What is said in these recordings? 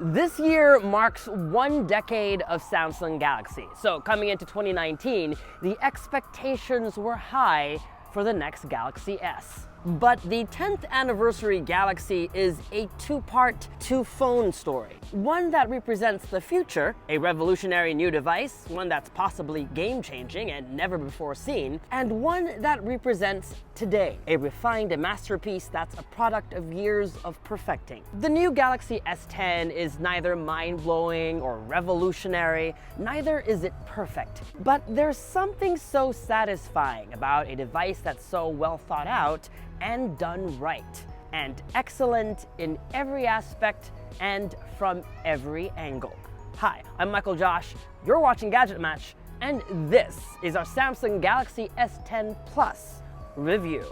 This year marks 1 decade of Samsung Galaxy. So coming into 2019, the expectations were high for the next Galaxy S. But the 10th anniversary Galaxy is a two-part, two-phone story. One that represents the future, a revolutionary new device, one that's possibly game-changing and never before seen, and one that represents today, a refined masterpiece that's a product of years of perfecting. The new Galaxy S10 is neither mind-blowing or revolutionary, neither is it perfect. But there's something so satisfying about a device that's so well thought out and done right, and excellent in every aspect and from every angle. Hi, I'm Michael Josh, you're watching GadgetMatch, and this is our Samsung Galaxy S10 Plus review.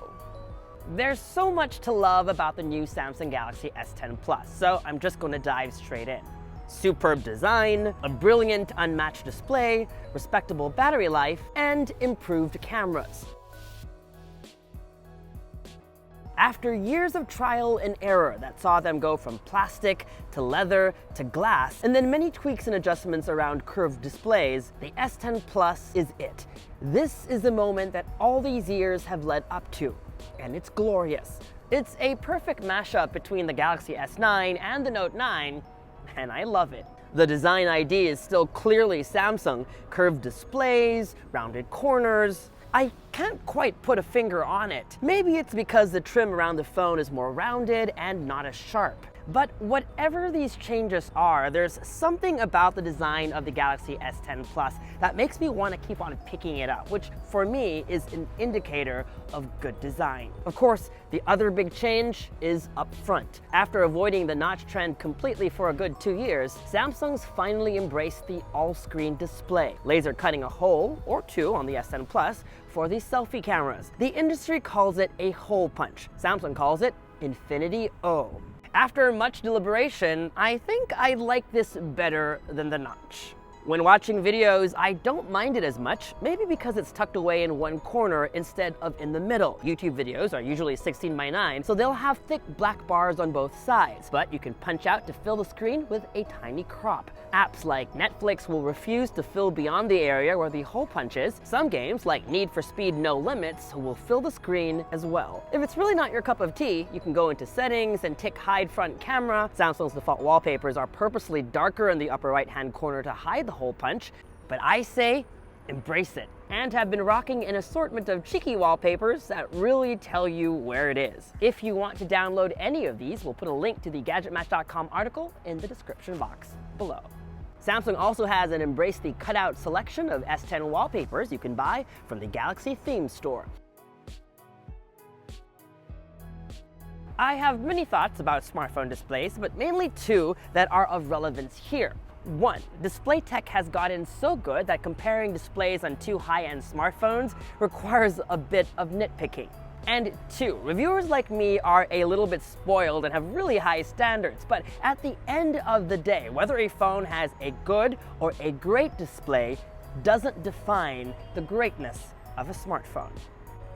There's so much to love about the new Samsung Galaxy S10 Plus, so I'm just going to dive straight in. Superb design, a brilliant unmatched display, respectable battery life, and improved cameras. After years of trial and error that saw them go from plastic to leather to glass, and then many tweaks and adjustments around curved displays, the S10 Plus is it. This is the moment that all these years have led up to, and it's glorious. It's a perfect mashup between the Galaxy S9 and the Note 9, and I love it. The design ID is still clearly Samsung. Curved displays, rounded corners. I can't quite put a finger on it. Maybe it's because the trim around the phone is more rounded and not as sharp. But whatever these changes are, there's something about the design of the Galaxy S10 Plus that makes me want to keep on picking it up, which for me is an indicator of good design. Of course, the other big change is up front. After avoiding the notch trend completely for a good 2 years, Samsung's finally embraced the all-screen display, laser cutting a hole or two on the S10 Plus for the selfie cameras. The industry calls it a hole punch. Samsung calls it Infinity O. After much deliberation, I think I like this better than the notch. When watching videos, I don't mind it as much, maybe because it's tucked away in one corner instead of in the middle. YouTube videos are usually 16:9, so they'll have thick black bars on both sides, but you can punch out to fill the screen with a tiny crop. Apps like Netflix will refuse to fill beyond the area where the hole punch is. Some games, like Need for Speed No Limits, will fill the screen as well. If it's really not your cup of tea, you can go into settings and tick hide front camera. Samsung's default wallpapers are purposely darker in the upper right-hand corner to hide the hole punch, but I say embrace it, and have been rocking an assortment of cheeky wallpapers that really tell you where it is. If you want to download any of these, we'll put a link to the GadgetMatch.com article in the description box below. Samsung also has an embrace the cutout selection of S10 wallpapers you can buy from the Galaxy theme store. I have many thoughts about smartphone displays, but mainly two that are of relevance here. 1. Display tech has gotten so good that comparing displays on two high-end smartphones requires a bit of nitpicking. And 2. Reviewers like me are a little bit spoiled and have really high standards, but at the end of the day, whether a phone has a good or a great display doesn't define the greatness of a smartphone.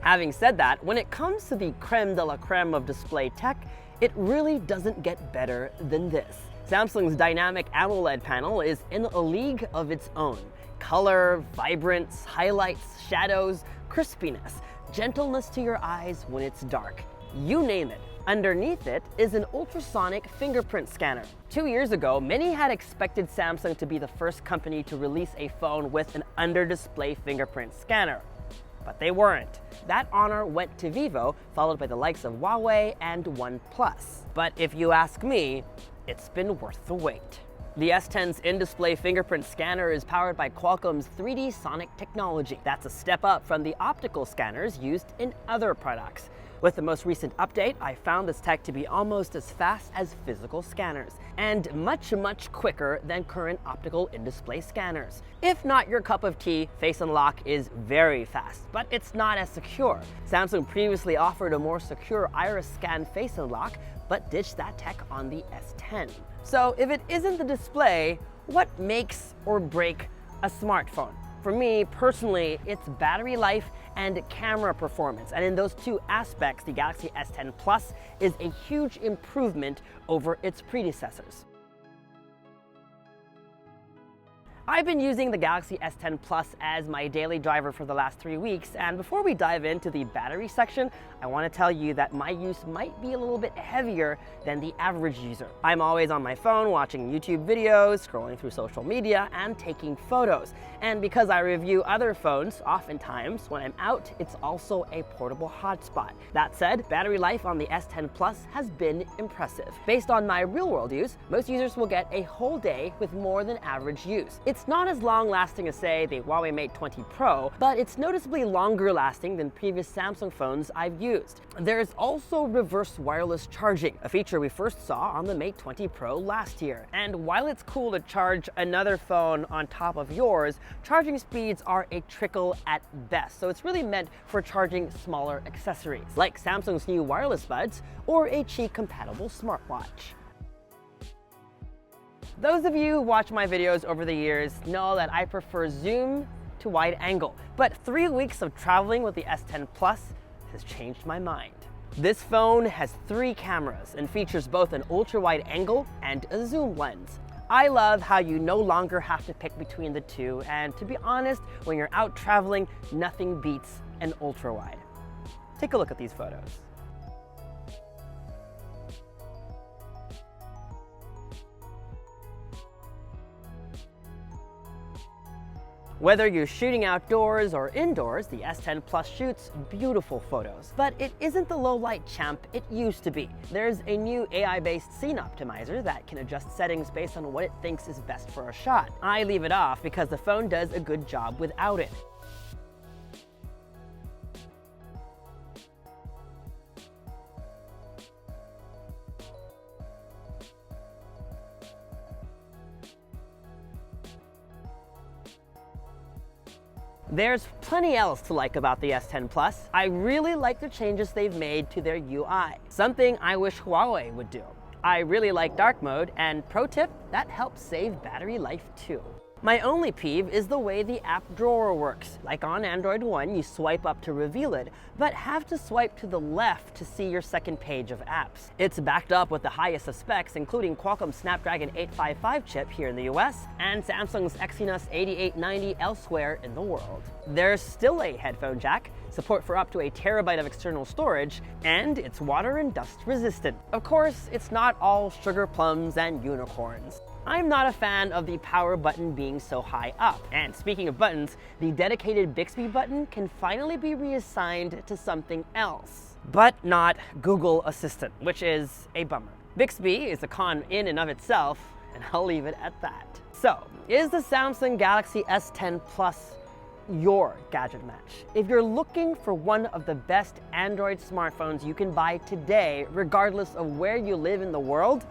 Having said that, when it comes to the creme de la creme of display tech, it really doesn't get better than this. Samsung's dynamic AMOLED panel is in a league of its own. Color, vibrance, highlights, shadows, crispiness, gentleness to your eyes when it's dark. You name it. Underneath it is an ultrasonic fingerprint scanner. 2 years ago, many had expected Samsung to be the first company to release a phone with an under-display fingerprint scanner. But they weren't. That honor went to Vivo, followed by the likes of Huawei and OnePlus. But if you ask me, it's been worth the wait. The S10's in-display fingerprint scanner is powered by Qualcomm's 3D Sonic technology. That's a step up from the optical scanners used in other products. With the most recent update, I found this tech to be almost as fast as physical scanners, and much quicker than current optical in-display scanners. If not your cup of tea, Face Unlock is very fast, but it's not as secure. Samsung previously offered a more secure iris scan Face Unlock, but ditched that tech on the S10. So if it isn't the display, what makes or breaks a smartphone? For me, personally, it's battery life and camera performance. And in those two aspects, the Galaxy S10 Plus is a huge improvement over its predecessors. I've been using the Galaxy S10 Plus as my daily driver for the last 3 weeks, and before we dive into the battery section, I want to tell you that my use might be a little bit heavier than the average user. I'm always on my phone watching YouTube videos, scrolling through social media, and taking photos. And because I review other phones, oftentimes when I'm out, it's also a portable hotspot. That said, battery life on the S10 Plus has been impressive. Based on my real-world use, most users will get a whole day with more than average use. It's not as long-lasting as, say, the Huawei Mate 20 Pro, but it's noticeably longer-lasting than previous Samsung phones I've used. There's also reverse wireless charging, a feature we first saw on the Mate 20 Pro last year. And while it's cool to charge another phone on top of yours, charging speeds are a trickle at best, so it's really meant for charging smaller accessories, like Samsung's new wireless buds or a Qi-compatible smartwatch. Those of you who watch my videos over the years know that I prefer zoom to wide angle, but 3 weeks of traveling with the S10 Plus has changed my mind. This phone has 3 cameras and features both an ultra-wide angle and a zoom lens. I love how you no longer have to pick between the two, and to be honest, when you're out traveling, nothing beats an ultra-wide. Take a look at these photos. Whether you're shooting outdoors or indoors, the S10 Plus shoots beautiful photos. But it isn't the low-light champ it used to be. There's a new AI-based scene optimizer that can adjust settings based on what it thinks is best for a shot. I leave it off because the phone does a good job without it. There's plenty else to like about the S10 Plus. I really like the changes they've made to their UI, something I wish Huawei would do. I really like dark mode, and pro tip, that helps save battery life too. My only peeve is the way the app drawer works. Like on Android One, you swipe up to reveal it, but have to swipe to the left to see your second page of apps. It's backed up with the highest of specs, including Qualcomm's Snapdragon 855 chip here in the US, and Samsung's Exynos 8890 elsewhere in the world. There's still a headphone jack, support for up to a terabyte of external storage, and it's water and dust resistant. Of course, it's not all sugar plums and unicorns. I'm not a fan of the power button being so high up. And speaking of buttons, the dedicated Bixby button can finally be reassigned to something else. But not Google Assistant, which is a bummer. Bixby is a con in and of itself, and I'll leave it at that. So, is the Samsung Galaxy S10 Plus your gadget match? If you're looking for one of the best Android smartphones you can buy today, regardless of where you live in the world,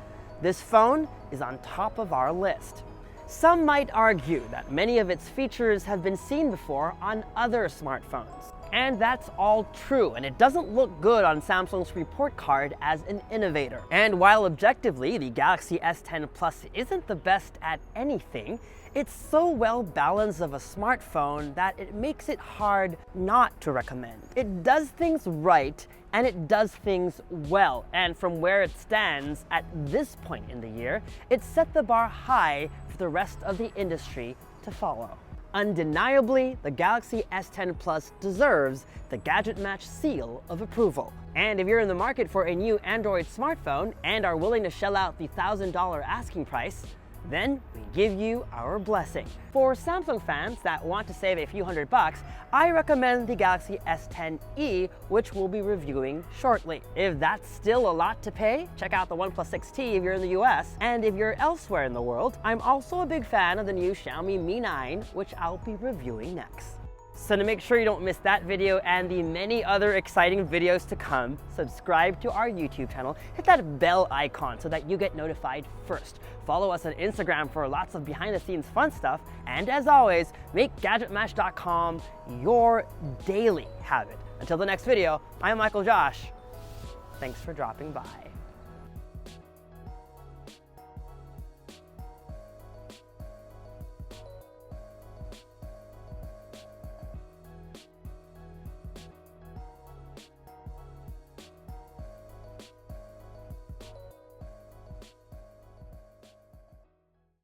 this phone is on top of our list. Some might argue that many of its features have been seen before on other smartphones. And that's all true, and it doesn't look good on Samsung's report card as an innovator. And while objectively the Galaxy S10 Plus isn't the best at anything, it's so well balanced of a smartphone that it makes it hard not to recommend. It does things right, and it does things well. And from where it stands at this point in the year, it set the bar high for the rest of the industry to follow. Undeniably, the Galaxy S10 Plus deserves the GadgetMatch seal of approval. And if you're in the market for a new Android smartphone and are willing to shell out the $1,000 asking price, then we give you our blessing. For Samsung fans that want to save a few $100, I recommend the Galaxy S10e, which we'll be reviewing shortly. If that's still a lot to pay, check out the OnePlus 6T if you're in the US, and if you're elsewhere in the world, I'm also a big fan of the new Xiaomi Mi 9, which I'll be reviewing next. So to make sure you don't miss that video and the many other exciting videos to come, subscribe to our YouTube channel, hit that bell icon so that you get notified first. Follow us on Instagram for lots of behind-the-scenes fun stuff, and as always, make GadgetMatch.com your daily habit. Until the next video, I'm Michael Josh. Thanks for dropping by.